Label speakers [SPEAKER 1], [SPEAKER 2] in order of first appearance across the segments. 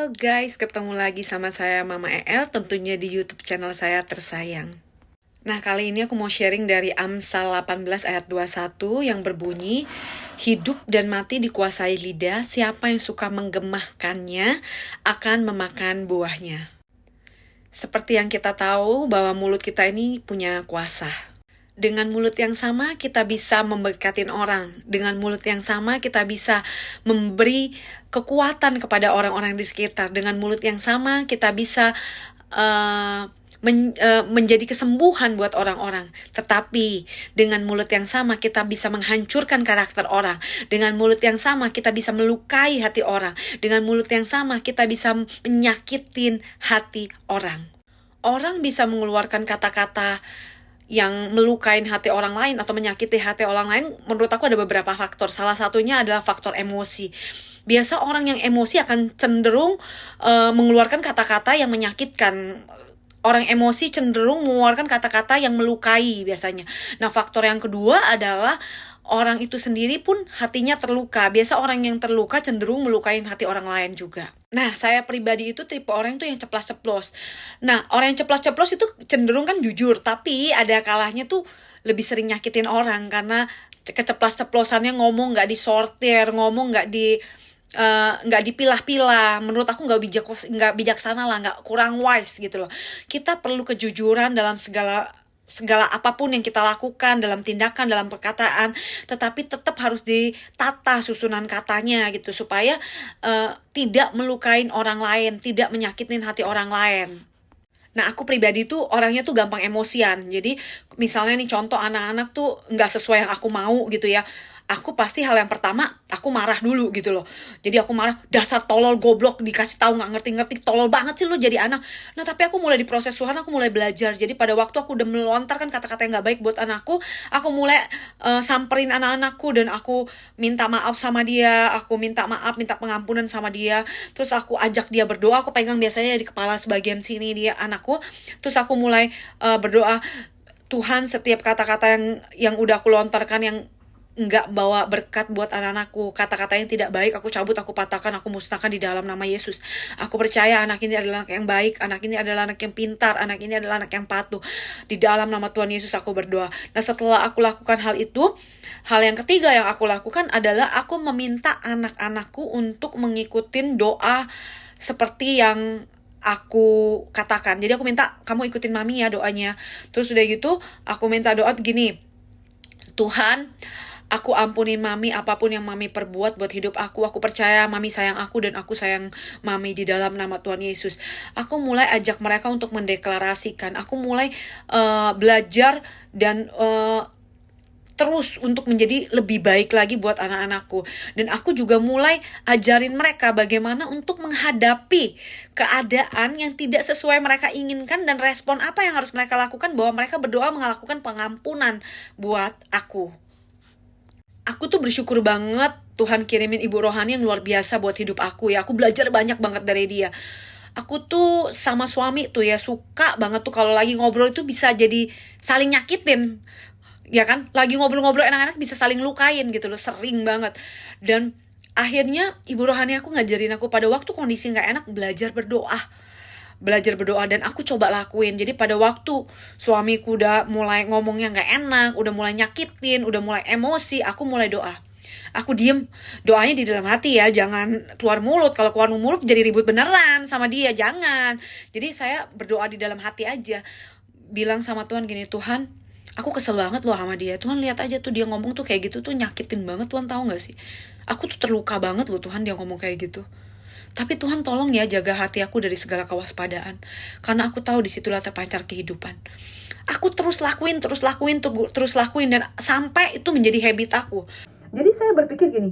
[SPEAKER 1] Halo guys, ketemu lagi sama saya Mama El, tentunya di YouTube channel saya tersayang. Nah, kali ini aku mau sharing dari Amsal 18 ayat 21 yang berbunyi, hidup dan mati dikuasai lidah, siapa yang suka menggemahkannya akan memakan buahnya. Seperti yang kita tahu bahwa mulut kita ini punya kuasa. Dengan mulut yang sama kita bisa memberkatin orang. Dengan mulut yang sama kita bisa memberi kekuatan kepada orang-orang di sekitar. Dengan mulut yang sama kita bisa menjadi kesembuhan buat orang-orang. Tetapi dengan mulut yang sama kita bisa menghancurkan karakter orang. Dengan mulut yang sama kita bisa melukai hati orang. Dengan mulut yang sama kita bisa menyakitin hati orang. Orang bisa mengeluarkan kata-kata yang melukain hati orang lain atau menyakiti hati orang lain. Menurut aku ada beberapa faktor. Salah satunya adalah faktor emosi. Biasa orang yang emosi akan cenderung mengeluarkan kata-kata yang menyakitkan. Orang emosi cenderung mengeluarkan kata-kata yang melukai biasanya. Nah, faktor yang kedua adalah orang itu sendiri pun hatinya terluka. Biasa orang yang terluka cenderung melukain hati orang lain juga. Nah, saya pribadi itu tipe orang tuh yang ceplas-ceplos. Nah, orang yang ceplas-ceplos itu cenderung kan jujur, tapi ada kalahnya tuh lebih sering nyakitin orang karena keceplas-ceplosannya ngomong nggak disortir, ngomong nggak dipilah-pilah. Menurut aku nggak bijaksana lah, nggak kurang wise gitu loh. Kita perlu kejujuran dalam segala apapun yang kita lakukan, dalam tindakan, dalam perkataan, tetapi tetap harus ditata susunan katanya gitu supaya tidak melukain orang lain, tidak menyakitin hati orang lain. Nah, aku pribadi tuh orangnya tuh gampang emosian. Jadi misalnya nih contoh anak-anak tuh nggak sesuai yang aku mau gitu ya. Aku pasti hal yang pertama aku marah dulu gitu loh. Jadi aku marah, dasar tolol goblok, dikasih tahu nggak ngerti-ngerti, tolol banget sih lo jadi anak. Nah, tapi aku mulai diproses Tuhan, aku mulai belajar. Jadi pada waktu aku udah melontarkan kata-kata yang nggak baik buat anakku, aku mulai samperin anak-anakku dan aku minta maaf sama dia, aku minta maaf, minta pengampunan sama dia. Terus aku ajak dia berdoa, aku pegang biasanya di kepala sebagian sini dia anakku. Terus aku mulai berdoa, Tuhan, setiap kata-kata yang udah aku lontarkan yang enggak bawa berkat buat anak-anakku, kata-kata yang tidak baik aku cabut, aku patahkan, aku musnahkan di dalam nama Yesus. Aku percaya anak ini adalah anak yang baik, anak ini adalah anak yang pintar, anak ini adalah anak yang patuh. Di dalam nama Tuhan Yesus aku berdoa. Nah, setelah aku lakukan hal itu, hal yang ketiga yang aku lakukan adalah aku meminta anak-anakku untuk mengikutin doa seperti yang aku katakan. Jadi aku minta kamu ikutin mami ya doanya. Terus udah gitu aku minta doa gini, Tuhan, aku ampunin mami apapun yang mami perbuat buat hidup aku. Aku percaya mami sayang aku dan aku sayang mami di dalam nama Tuhan Yesus. Aku mulai ajak mereka untuk mendeklarasikan. Aku mulai belajar dan terus untuk menjadi lebih baik lagi buat anak-anakku. Dan aku juga mulai ajarin mereka bagaimana untuk menghadapi keadaan yang tidak sesuai mereka inginkan dan respon apa yang harus mereka lakukan, bahwa mereka berdoa melakukan pengampunan buat aku. Aku tuh bersyukur banget Tuhan kirimin ibu rohani yang luar biasa buat hidup aku ya. Aku belajar banyak banget dari dia. Aku tuh sama suami tuh ya suka banget tuh kalau lagi ngobrol itu bisa jadi saling nyakitin. Ya kan? Lagi ngobrol-ngobrol enak-enak bisa saling lukain gitu loh. Sering banget. Dan akhirnya ibu rohani aku ngajarin aku pada waktu kondisi gak enak belajar berdoa dan aku coba lakuin. Jadi pada waktu suamiku udah mulai ngomongnya gak enak, udah mulai nyakitin, udah mulai emosi, aku mulai doa. Aku diem, doanya di dalam hati ya, jangan keluar mulut. Kalau keluar mulut jadi ribut beneran sama dia, jangan. Jadi saya berdoa di dalam hati aja, bilang sama Tuhan gini, Tuhan, aku kesel banget loh sama dia. Tuhan lihat aja tuh dia ngomong tuh kayak gitu tuh nyakitin banget. Tuhan tahu gak sih? Aku tuh terluka banget loh Tuhan dia ngomong kayak gitu. Tapi Tuhan tolong ya jaga hati aku dari segala kewaspadaan. Karena aku tahu disitulah terpancar kehidupan. Aku terus lakuin dan sampai itu menjadi habit aku. Jadi saya berpikir gini,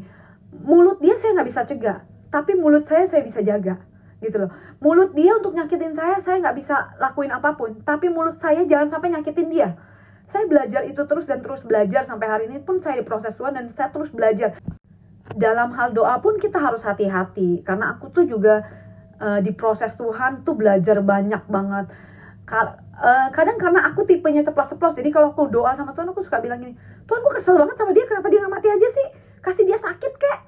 [SPEAKER 1] mulut dia saya gak bisa cegah, tapi mulut saya bisa jaga. Gitu loh. Mulut dia untuk nyakitin saya gak bisa lakuin apapun. Tapi mulut saya jangan sampai nyakitin dia. Saya belajar itu terus belajar sampai hari ini pun saya diproses Tuhan dan saya terus belajar. Dalam hal doa pun kita harus hati-hati karena aku tuh juga diproses Tuhan tuh belajar banyak banget. Kadang karena aku tipenya ceplos-ceplos, jadi kalau aku doa sama Tuhan aku suka bilang gini, Tuhan gue kesel banget sama dia, kenapa dia gak mati aja sih, kasih dia sakit kek.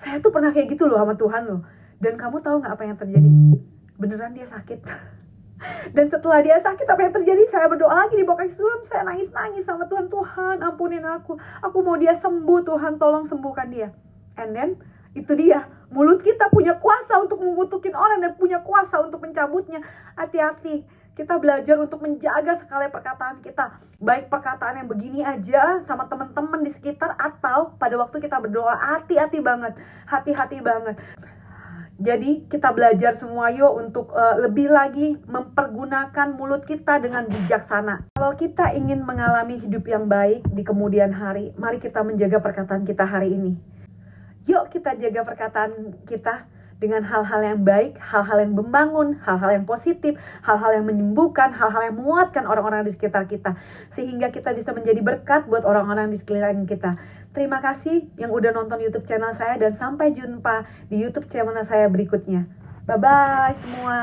[SPEAKER 1] Saya tuh pernah kayak gitu loh sama Tuhan loh. Dan kamu tahu nggak apa yang terjadi? Beneran dia sakit. Dan setelah dia sakit, apa yang terjadi? Saya berdoa lagi di bawah kaki sulam. Saya nangis-nangis sama Tuhan. Tuhan, ampunin aku. Aku mau dia sembuh. Tuhan, tolong sembuhkan dia. And then, itu dia. Mulut kita punya kuasa untuk mengutukin orang dan punya kuasa untuk mencabutnya. Hati-hati. Kita belajar untuk menjaga sekali perkataan kita. Baik perkataan yang begini aja sama teman-teman di sekitar, atau pada waktu kita berdoa. Hati-hati banget. Hati-hati banget. Jadi kita belajar semua yuk untuk lebih lagi mempergunakan mulut kita dengan bijaksana. Kalau kita ingin mengalami hidup yang baik di kemudian hari, mari kita menjaga perkataan kita hari ini. Yuk kita jaga perkataan kita dengan hal-hal yang baik, hal-hal yang membangun, hal-hal yang positif, hal-hal yang menyembuhkan, hal-hal yang menguatkan orang-orang di sekitar kita. Sehingga kita bisa menjadi berkat buat orang-orang di sekeliling kita. Terima kasih yang udah nonton YouTube channel saya dan sampai jumpa di YouTube channel saya berikutnya. Bye-bye semua.